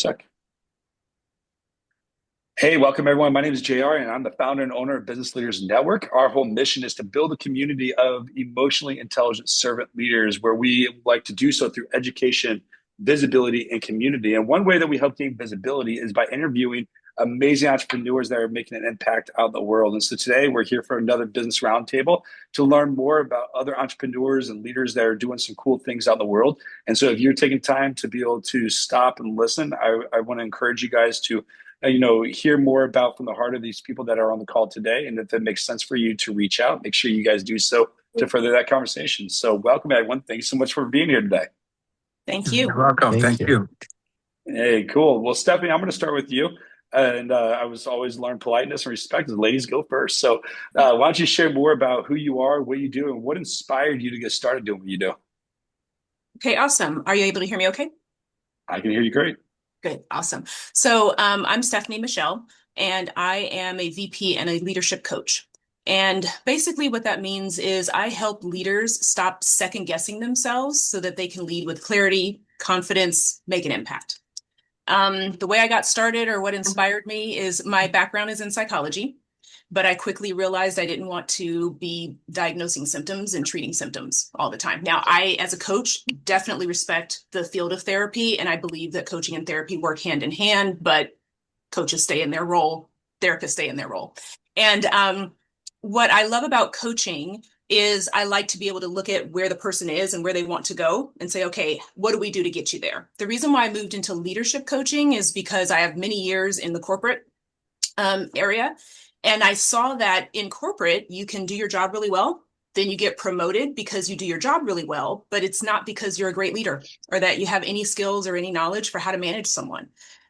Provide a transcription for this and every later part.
Check. Hey, welcome everyone. My name is JR and I'm the founder and owner of Business Leaders Network. Our whole mission is to build a community of emotionally intelligent servant leaders where we like to do so through education, visibility, and community. And one way that we help gain visibility is by interviewing amazing entrepreneurs that are making an impact out in the world. And so today we're here for another business roundtable to learn more about other entrepreneurs and leaders that are doing some cool things out in the world. And so if you're taking time to be able to stop and listen, I want to encourage you guys to hear more about from the heart of these people that are on the call today. And if it makes sense for you to reach out, make sure you guys do so to further that conversation. So welcome, everyone. Thanks so much for being here today. Thank you. You're welcome. Thank you. Hey, cool. Well, Stephanie, I'm going to start with you. And I was always learn politeness and respect. The ladies go first. So why don't you share more about who you are, what you do, and what inspired you to get started doing what you do? Okay, awesome. Are you able to hear me okay? I can hear you great. Good, awesome. So I'm Stephanie Michele, and I am a VP and a leadership coach. And basically what that means is I help leaders stop second guessing themselves so that they can lead with clarity, confidence, make an impact. The way I got started or what inspired me is my background is in psychology, but I quickly realized I didn't want to be diagnosing symptoms and treating symptoms all the time. Now, I, as a coach, definitely respect the field of therapy, and I believe that coaching and therapy work hand in hand, but coaches stay in their role, therapists stay in their role. And what I love about coaching is I like to be able to look at where the person is and where they want to go and say, okay, what do we do to get you there? The reason why I moved into leadership coaching is because I have many years in the corporate area. And I saw that in corporate, you can do your job really well. Then you get promoted because you do your job really well, but it's not because you're a great leader or that you have any skills or any knowledge for how to manage someone.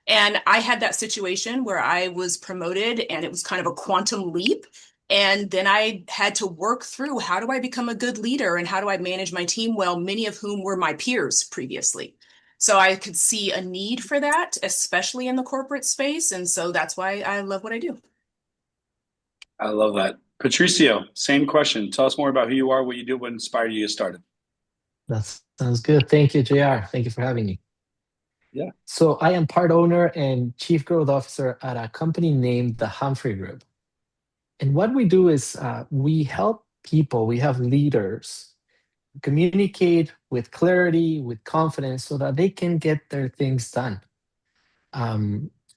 And I had that situation where I was promoted and it was kind of a quantum leap. And then I had to work through how do I become a good leader and how do I manage my team well, many of whom were my peers previously. So I could see a need for that, especially in the corporate space. And so that's why I love what I do. I love that. Patricio, same question. Tell us more about who you are, what you do, what inspired you to get started. That sounds good. Thank you, JR. Thank you for having me. Yeah. So I am part owner and chief growth officer at a company named the Humphrey Group. And what we do is we help people, we have leaders communicate with clarity, with confidence, so that they can get their things done.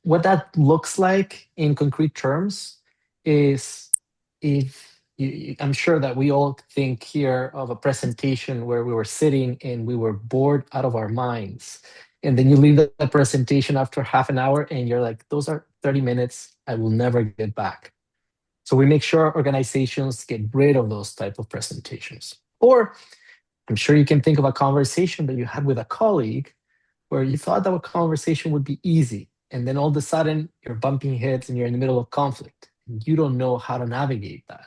What that looks like in concrete terms is if I'm sure that we all think here of a presentation where we were sitting and we were bored out of our minds. And then you leave the presentation after half an hour and you're like, those are 30 minutes I will never get back. So we make sure organizations get rid of those type of presentations. Or I'm sure you can think of a conversation that you had with a colleague where you thought that a conversation would be easy. And then all of a sudden you're bumping heads and you're in the middle of conflict. You don't know how to navigate that.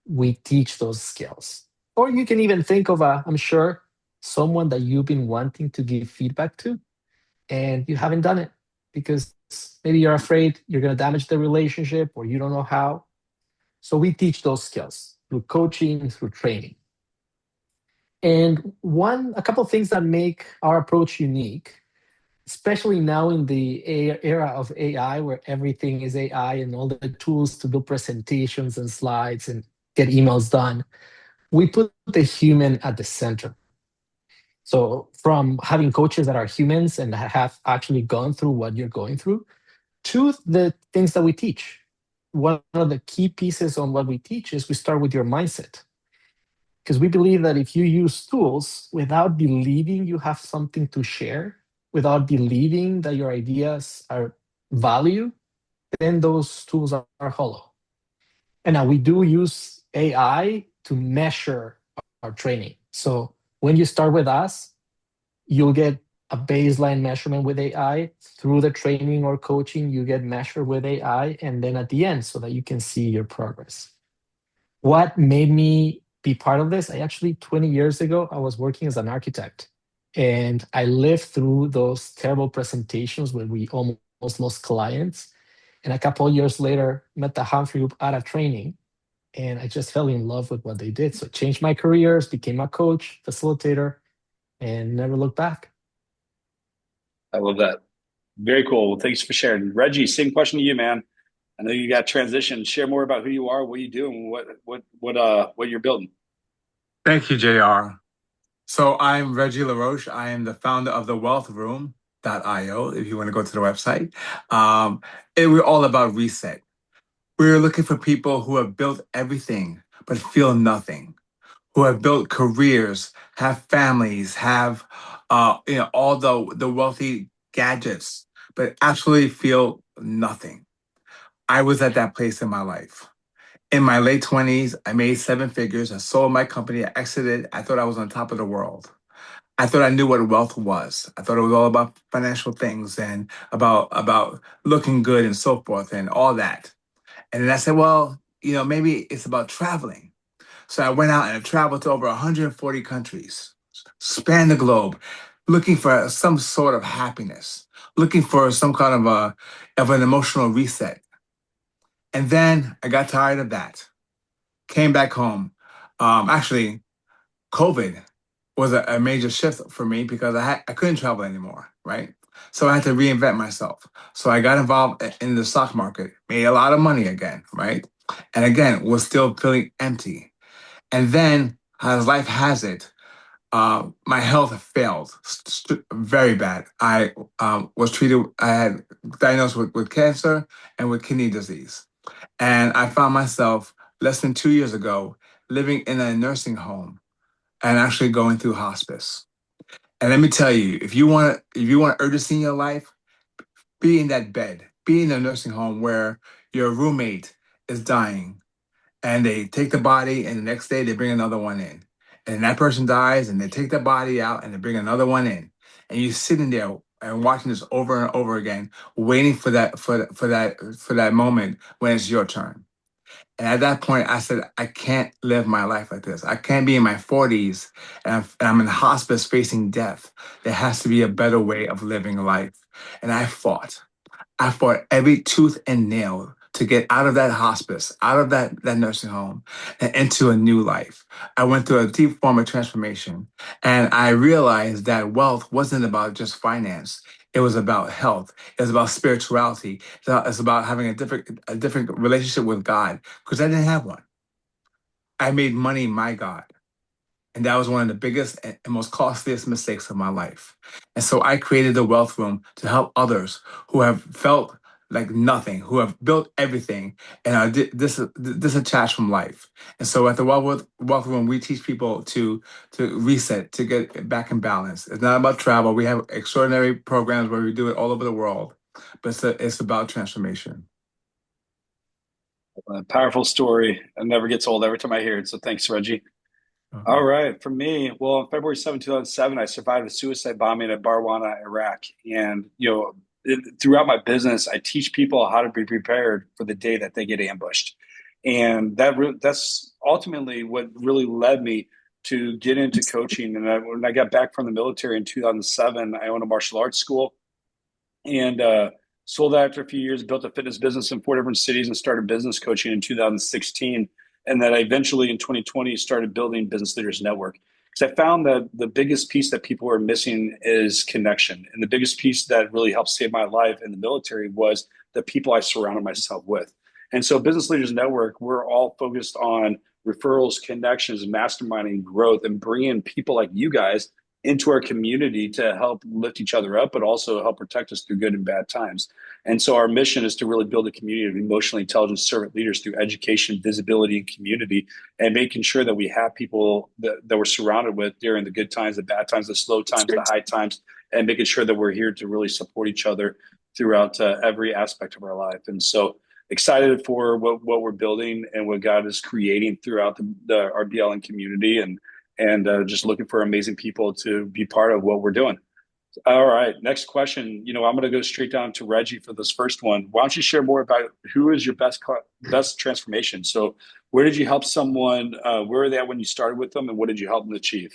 We teach those skills. Or you can even think of I'm sure, someone that you've been wanting to give feedback to and you haven't done it because maybe you're afraid you're going to damage the relationship or you don't know how. So we teach those skills through coaching, through training. And a couple of things that make our approach unique, especially now in the era of AI, where everything is AI and all the tools to build presentations and slides and get emails done, we put the human at the center. So from having coaches that are humans and have actually gone through what you're going through, to the things that we teach. One of the key pieces on what we teach is we start with your mindset. Because we believe that if you use tools without believing you have something to share, without believing that your ideas are value, then those tools are hollow. And now we do use AI to measure our training. So when you start with us, you'll get a baseline measurement with AI. Through the training or coaching, you get measured with AI, and then at the end, so that you can see your progress. What made me be part of this? 20 years ago, I was working as an architect, and I lived through those terrible presentations where we almost lost clients. And a couple of years later, met the Humphrey Group at a training, and I just fell in love with what they did. So I changed my careers, became a coach, facilitator, and never looked back. I love that. Very cool. Well, thanks for sharing. Reggie, same question to you, man. I know you got transition. Share more about who you are, what you do, and what you're building. Thank you, JR. So I'm Reggie LaRoche. I am the founder of the Wealth Room.io, if you want to go to the website. Um, and we're all about reset. We're looking for people who have built everything but feel nothing, who have built careers, have families, have all the wealthy gadgets, but absolutely feel nothing. I was at that place in my life. In my late 20s, I made seven figures. I sold my company. I exited. I thought I was on top of the world. I thought I knew what wealth was. I thought it was all about financial things and about looking good and so forth and all that. And then I said, well, maybe it's about traveling. So I went out and I traveled to over 140 countries, spanned the globe, looking for some sort of happiness, looking for some kind of an emotional reset. And then I got tired of that. Came back home. Actually, COVID was a major shift for me because I couldn't travel anymore, right? So I had to reinvent myself. So I got involved in the stock market, made a lot of money again, right? And again, was still feeling empty. And then, as life has it, my health failed very bad. I was treated. I had diagnosed with cancer and with kidney disease. And I found myself less than 2 years ago living in a nursing home and actually going through hospice. And let me tell you, if you want urgency in your life, be in that bed, be in a nursing home where your roommate is dying and they take the body and the next day they bring another one in. And that person dies and they take the body out and they bring another one in. And you're sitting there and watching this over and over again, waiting for that moment when it's your turn. And at that point, I said, I can't live my life like this. I can't be in my 40s and I'm in hospice facing death. There has to be a better way of living life. And I fought. I fought every tooth and nail to get out of that hospice, out of that nursing home, and into a new life. I went through a deep form of transformation, and I realized that wealth wasn't about just finance. It was about health. It was about spirituality. It's about having a different relationship with God because I didn't have one. I made money my God. And that was one of the biggest and most costliest mistakes of my life. And so I created the Wealth Room to help others who have felt like nothing, who have built everything and are disattached from life. And so at the Wealth Room, we teach people to reset, to get back in balance. It's not about travel. We have extraordinary programs where we do it all over the world, but it's about transformation. A powerful story. It never gets old every time I hear it. So thanks, Reggie. All Uh-huh. right. For me, well, on February 7th, 2007, I survived a suicide bombing at Barwana, Iraq. And, throughout my business, I teach people how to be prepared for the day that they get ambushed. And that's ultimately what really led me to get into coaching. And when I got back from the military in 2007, I owned a martial arts school and sold that after a few years, built a fitness business in four different cities and started business coaching in 2016. And then I eventually in 2020 started building Business Leaders Network. Because I found that the biggest piece that people were missing is connection. And the biggest piece that really helped save my life in the military was the people I surrounded myself with. And so Business Leaders Network, we're all focused on referrals, connections, masterminding growth, and bringing people like you guys into our community to help lift each other up, but also help protect us through good and bad times. And so our mission is to really build a community of emotionally intelligent servant leaders through education, visibility, and community, and making sure that we have people that we're surrounded with during the good times, the bad times, the slow times, the high times, and making sure that we're here to really support each other throughout every aspect of our life. And so excited for what we're building and what God is creating throughout our BLN community and just looking for amazing people to be part of what we're doing. All right, next question. I'm going to go straight down to Reggie for this first one. Why don't you share more about who is your best transformation? So, where did you help someone? Where were they at when you started with them, and what did you help them achieve?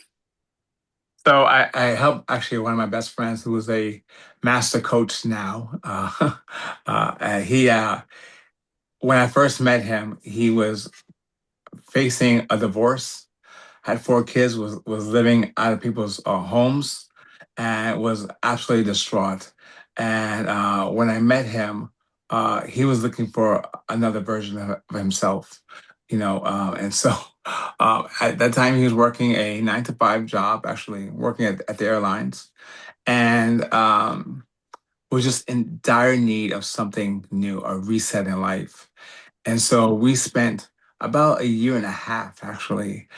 So I helped actually one of my best friends who is a master coach now. He when I first met him, he was facing a divorce, had four kids, was living out of people's homes, and was absolutely distraught. And when I met him, he was looking for another version of himself, and so at that time he was working a 9 to 5 job, actually working at the airlines, and was just in dire need of something new, a reset in life. And so we spent about a year and a half actually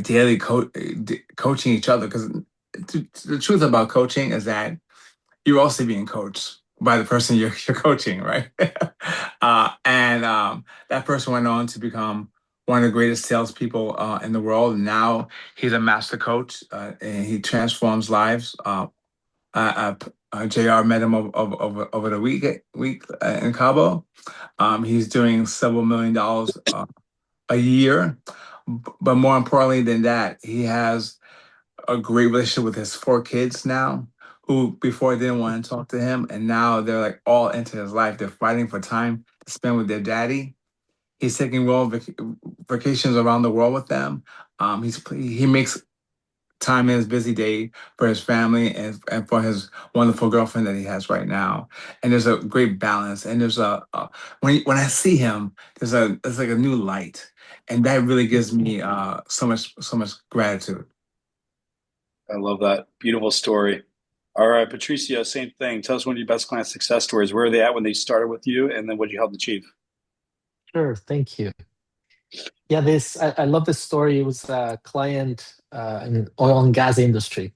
daily coaching each other, because the truth about coaching is that you're also being coached by the person you're coaching, right? And that person went on to become one of the greatest salespeople in the world. Now he's a master coach, and he transforms lives. JR met him over the week in Cabo. He's doing several $1 million a year. But more importantly than that, he has a great relationship with his 4 kids now, who before didn't want to talk to him, and now they're like all into his life. They're fighting for time to spend with their daddy. He's taking vacations around the world with them. He makes time in his busy day for his family and for his wonderful girlfriend that he has right now. And there's a great balance. And there's when I see him, there's like a new light, and that really gives me so much gratitude. I love that. Beautiful story. All right, Patricio, same thing. Tell us one of your best client success stories. Where are they at when they started with you, and then what you helped achieve? Sure, thank you. Yeah, I love this story. It was a client in oil and gas industry,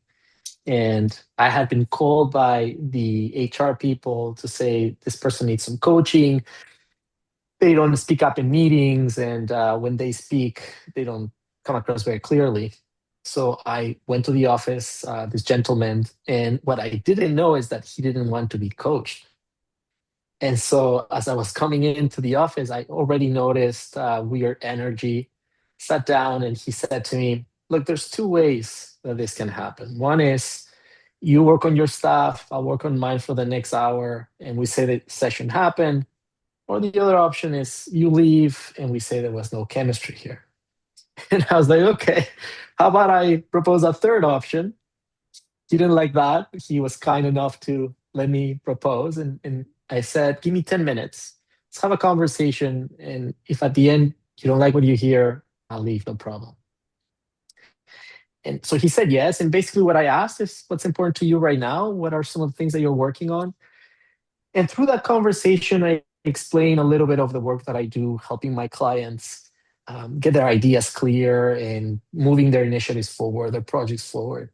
and I had been called by the HR people to say this person needs some coaching. They don't speak up in meetings, and when they speak, they don't come across very clearly. So I went to the office, this gentleman, and what I didn't know is that he didn't want to be coached. And so as I was coming into the office, I already noticed weird energy. Sat down and he said to me, "Look, there's two ways that this can happen. One is you work on your stuff, I'll work on mine for the next hour, and we say the session happened. Or the other option is you leave and we say there was no chemistry here." And I was like, okay, how about I propose a third option? He didn't like that. He was kind enough to let me propose. And I said, give me 10 minutes. Let's have a conversation. And if at the end you don't like what you hear, I'll leave, no problem. And so he said yes. And basically, what I asked is, what's important to you right now? What are some of the things that you're working on? And through that conversation, I explain a little bit of the work that I do, helping my clients get their ideas clear and moving their initiatives forward, their projects forward.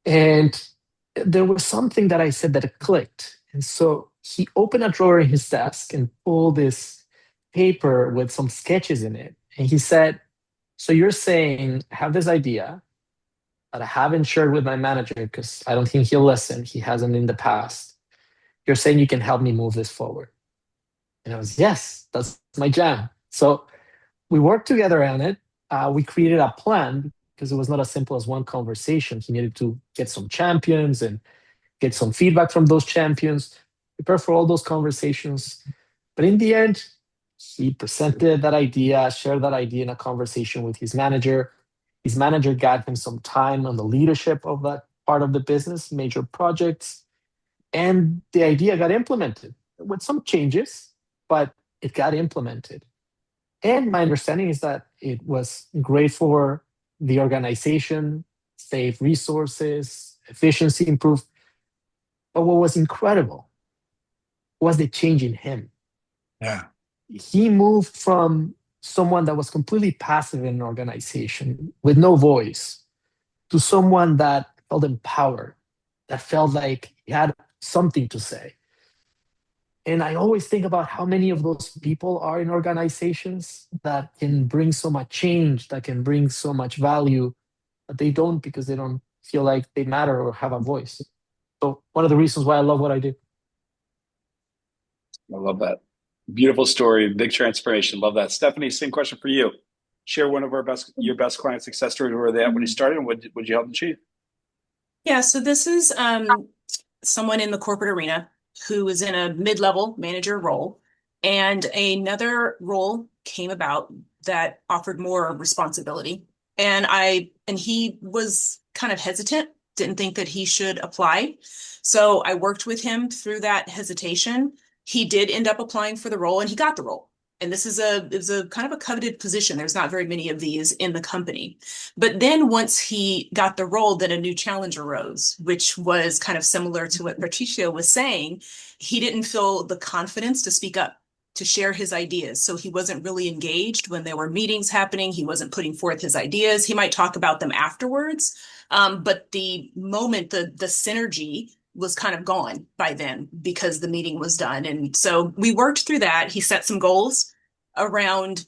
And there was something that I said that clicked. And so he opened a drawer in his desk and pulled this paper with some sketches in it. And he said, "So you're saying I have this idea that I haven't shared with my manager because I don't think he'll listen. He hasn't in the past. You're saying you can help me move this forward." And I was, yes, that's my jam. So we worked together on it. We created a plan because it was not as simple as one conversation. He needed to get some champions and get some feedback from those champions, prepare for all those conversations. But in the end, he presented that idea, shared that idea in a conversation with his manager. His manager got him some time on the leadership of that part of the business, major projects, and the idea got implemented with some changes, but it got implemented. And my understanding is that it was great for the organization, save resources, efficiency improved. But what was incredible was the change in him. Yeah. He moved from someone that was completely passive in an organization with no voice to someone that felt empowered, that felt like he had something to say. And I always think about how many of those people are in organizations that can bring so much change, that can bring so much value, but they don't because they don't feel like they matter or have a voice. So one of the reasons why I love what I do. I love that. Beautiful story, big transformation. Love that. Stephanie, same question for you. Share one of your best client success stories. Where were they at when you started, and what would you help achieve? Yeah, so this is someone in the corporate arena who is in a mid-level manager role, and another role came about that offered more responsibility. And he was kind of hesitant didn't think that he should apply. So I worked with him through that hesitation. He did end up applying for the role and he got the role. And this is a kind of a coveted position. There's not very many of these in the company. But then once he got the role, then a new challenge arose, which was kind of similar to what Patricio was saying. He didn't feel the confidence to speak up, to share his ideas. So he wasn't really engaged when there were meetings happening. He wasn't putting forth his ideas. He might talk about them afterwards. But the moment, the synergy was kind of gone by then because the meeting was done. And so we worked through that. He set some goals around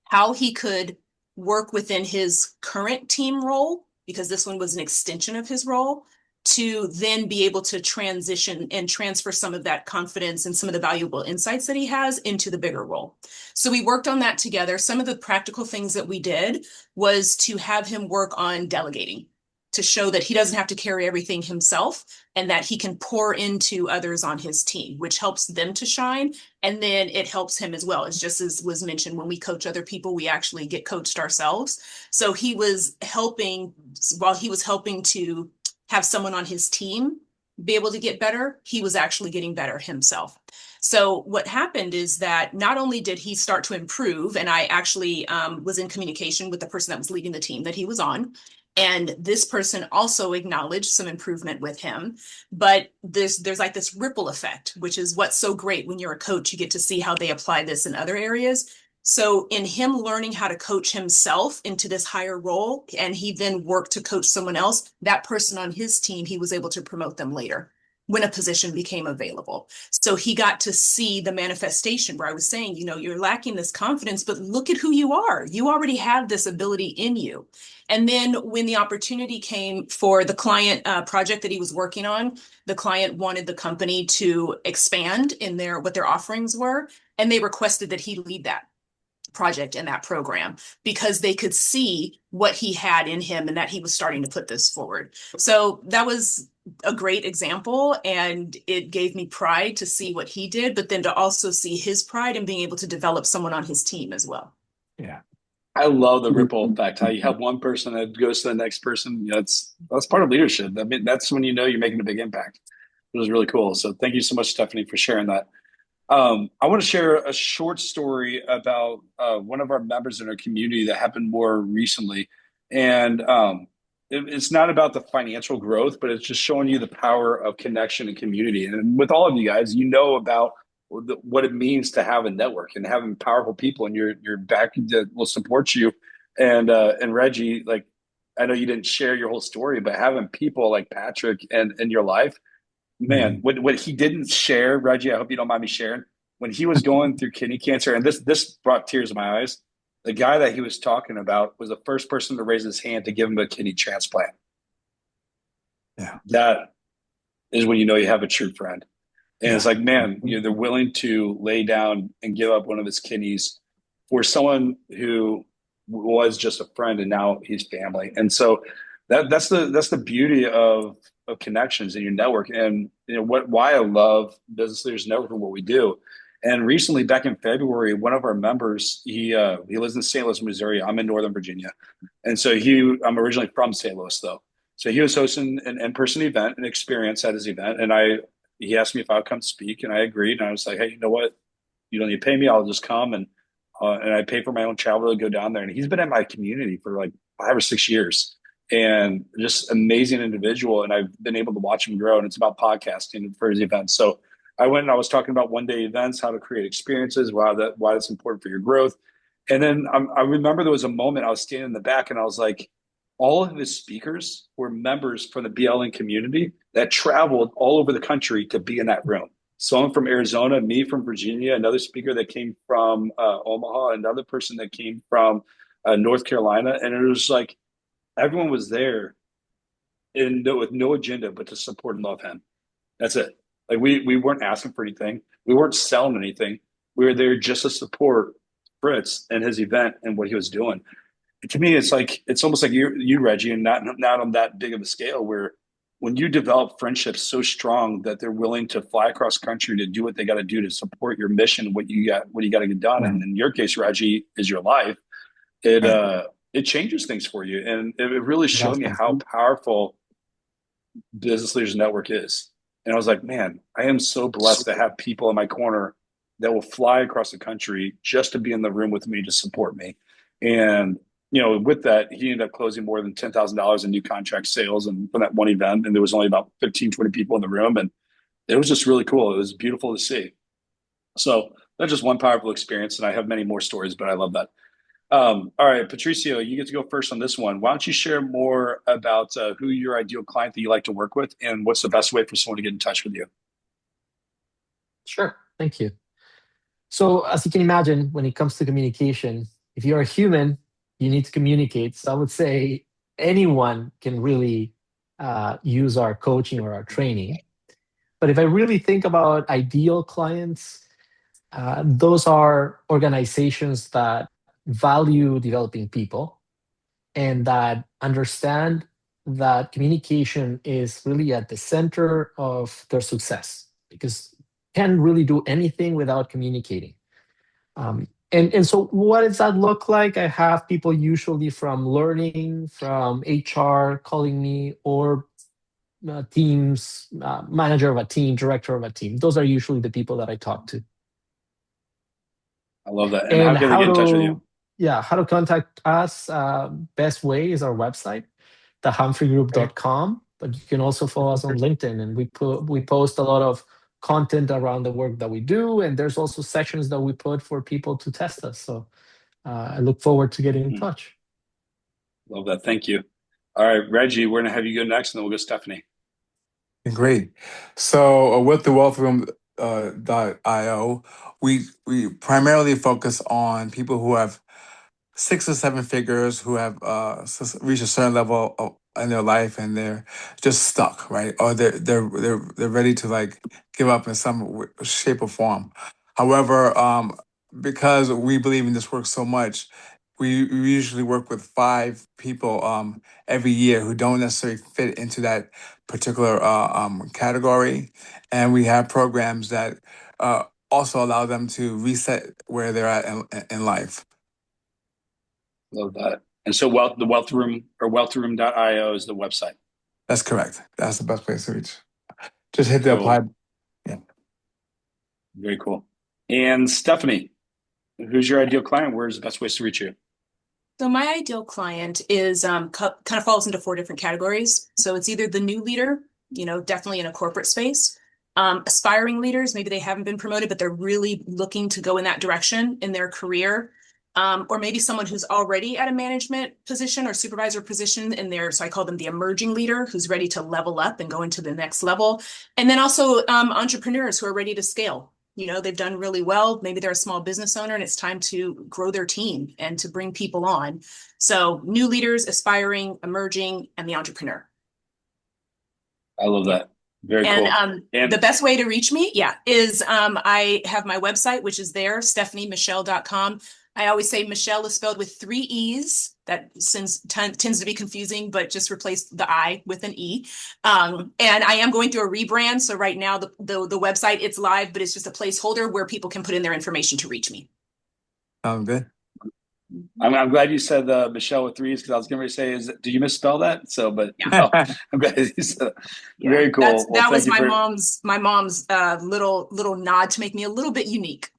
how he could work within his current team role, because this one was an extension of his role, to then be able to transition and transfer some of that confidence and some of the valuable insights that he has into the bigger role. So we worked on that together. Some of the practical things that we did was to have him work on delegating, to show that he doesn't have to carry everything himself and that he can pour into others on his team, which helps them to shine. And then it helps him as well. It's just as was mentioned, when we coach other people, we actually get coached ourselves. So he was helping, while he was helping to have someone on his team be able to get better, he was actually getting better himself. So what happened is that not only did he start to improve, and I actually was in communication with the person that was leading the team that he was on, and this person also acknowledged some improvement with him. But there's like this ripple effect, which is what's so great when you're a coach. You get to see how they apply this in other areas. So in him learning how to coach himself into this higher role, and he then worked to coach someone else, that person on his team, he was able to promote them later when a position became available. So he got to see the manifestation where I was saying, you know, you're lacking this confidence, but look at who you are. You already have this ability in you. And then when the opportunity came for the client project that he was working on, the client wanted the company to expand in what their offerings were, and they requested that he lead that project and that program because they could see what he had in him and that he was starting to put this forward. So that was a great example, and it gave me pride to see what he did, but then to also see his pride in being able to develop someone on his team as well. Yeah. I love the ripple effect. How you have one person that goes to the next person. You know, that's part of leadership. I mean, that's when you know you're making a big impact. It was really cool. So thank you so much, Stephanie, for sharing that. I want to share a short story about one of our members in our community that happened more recently. And it's not about the financial growth, but it's just showing you the power of connection and community. And with all of you guys, you know about what it means to have a network and having powerful people in your back that will support you. And Reggie, like, I know you didn't share your whole story, but having people like Patrick in your life, man, what he didn't share, Reggie, I hope you don't mind me sharing, when he was going through kidney cancer, and this brought tears to my eyes, the guy that he was talking about was the first person to raise his hand to give him a kidney transplant. Yeah. That is when you know you have a true friend. And it's like, man, you know, they're willing to lay down and give up one of his kidneys for someone who was just a friend and now he's family. And so that's the beauty of connections in your network. And you know why I love Business Leaders Network and what we do. And recently, back in February, one of our members, he lives in St. Louis, Missouri. I'm in Northern Virginia. And so I'm originally from St. Louis though. So he was hosting an in-person event, an experience at his event. And he asked me if I would come speak, and I agreed. And I was like, hey, you know what? You don't need to pay me. I'll just come. And I pay for my own travel to go down there. And he's been in my community for like 5 or 6 years, and just amazing individual. And I've been able to watch him grow. And it's about podcasting for his events. So I went and I was talking about one-day events, how to create experiences, why that's important for your growth. And then I remember there was a moment I was standing in the back, and I was like, all of his speakers were members from the BLN community that traveled all over the country to be in that room. Someone from Arizona, me from Virginia, another speaker that came from Omaha, another person that came from North Carolina. And it was like everyone was there with no agenda but to support and love him. That's it. Like we weren't asking for anything. We weren't selling anything. We were there just to support Fritz and his event and what he was doing. To me, it's almost like you, Reggie, and not on that big of a scale, where when you develop friendships so strong that they're willing to fly across country to do what they got to do to support your mission, what you got to get done. And in your case, Reggie, is your life. It changes things for you, and it really showed me how powerful Business Leaders Network is. And I was like, man, I am so blessed to have people in my corner that will fly across the country just to be in the room with me to support me. And with that, he ended up closing more than $10,000 in new contract sales and from that one event. And there was only about 15, 20 people in the room. And it was just really cool. It was beautiful to see. So that's just one powerful experience. And I have many more stories, but I love that. All right, Patricio, you get to go first on this one. Why don't you share more about who your ideal client that you like to work with and what's the best way for someone to get in touch with you? Sure. Thank you. So as you can imagine, when it comes to communication, if you're a human, you need to communicate. So I would say anyone can really use our coaching or our training. But if I really think about ideal clients, those are organizations that value developing people and that understand that communication is really at the center of their success, because you can't really do anything without communicating. And so what does that look like? I have people usually from learning, from HR calling me, or teams, manager of a team, director of a team. Those are usually the people that I talk to. I love that. And how And can they get in touch with you? how to contact us? Best way is our website, thehumphrey.com. But you can also follow us on LinkedIn, and we post a lot of content around the work that we do, and there's also sections that we put for people to test us. So I look forward to getting in touch. Love that. Thank you. All right, Reggie, we're gonna have you go next, and then we'll go Stephanie. Great. So with the Wealth Room .io, we primarily focus on people who have 6 or 7 figures, who have reached a certain level in their life, and they're just stuck, right? Or they're ready to like give up in some shape or form. However, because we believe in this work so much, we usually work with 5 people every year who don't necessarily fit into that particular category, and we have programs that also allow them to reset where they're at in life. Love that. And so the Wealth Room or wealthroom.io is the website. That's correct. That's the best place to reach. Just hit the apply. Yeah. Very cool. And Stephanie, who's your ideal client? Where's the best ways to reach you? So my ideal client is kind of falls into 4 different categories. So it's either the new leader, definitely in a corporate space, aspiring leaders, maybe they haven't been promoted, but they're really looking to go in that direction in their career. Or maybe someone who's already at a management position or supervisor position in there. So I call them the emerging leader who's ready to level up and go into the next level. And then also entrepreneurs who are ready to scale. They've done really well. Maybe they're a small business owner and it's time to grow their team and to bring people on. So new leaders, aspiring, emerging, and the entrepreneur. I love that. Very cool. And the best way to reach me, is I have my website, which is there, stephaniemichele.com. I always say Michelle is spelled with 3 E's. That tends to be confusing, but just replace the I with an E. And I am going through a rebrand. So right now the website, it's live, but it's just a placeholder where people can put in their information to reach me. Good. I'm glad you said Michelle with 3 E's, because I was going to say, do you misspell that? So, but no, I'm glad you said that. Yeah, very cool. That was my mom's little nod to make me a little bit unique.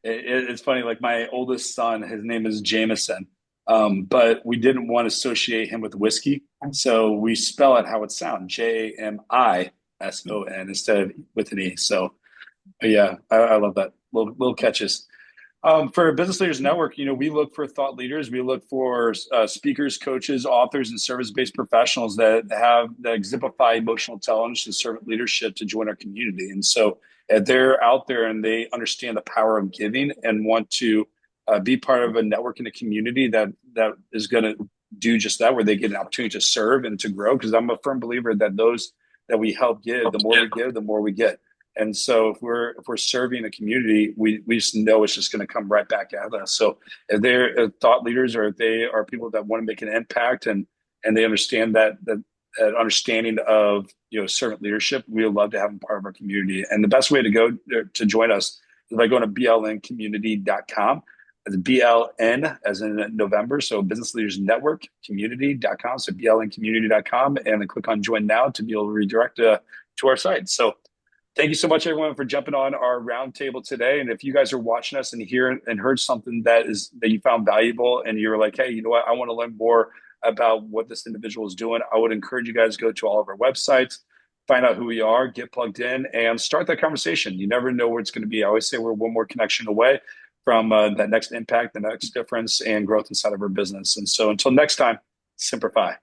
It's funny, like my oldest son, his name is Jameson, but we didn't want to associate him with whiskey. So we spell it how it sounds, Jamison instead of with an E. So yeah, I love that. Little catches. For Business Leaders Network, we look for thought leaders. We look for speakers, coaches, authors, and service-based professionals that exemplify emotional intelligence and servant leadership to join our community. And so they're out there and they understand the power of giving and want to be part of a network in a community that is going to do just that, where they get an opportunity to serve and to grow. Because I'm a firm believer that those that we help give, the more we give, the more we get. And so if we're serving a community, we just know it's just going to come right back at us. So if they're thought leaders, or if they are people that want to make an impact and they understand that understanding of servant leadership, we would love to have them part of our community. And the best way to go to join us is by going to blncommunity.com. That's BLN as in November. So Business Leaders Network community.com. So blncommunity.com, and then click on join now to be able to redirect to our site. So thank you so much, everyone, for jumping on our roundtable today. And if you guys are watching us and heard something that you found valuable, and you're like, hey, you know what, I want to learn more about what this individual is doing, I would encourage you guys to go to all of our websites, find out who we are, get plugged in, and start that conversation. You never know where it's going to be. I always say we're one more connection away from that next impact, the next difference, and growth inside of our business. And so until next time, Simplify.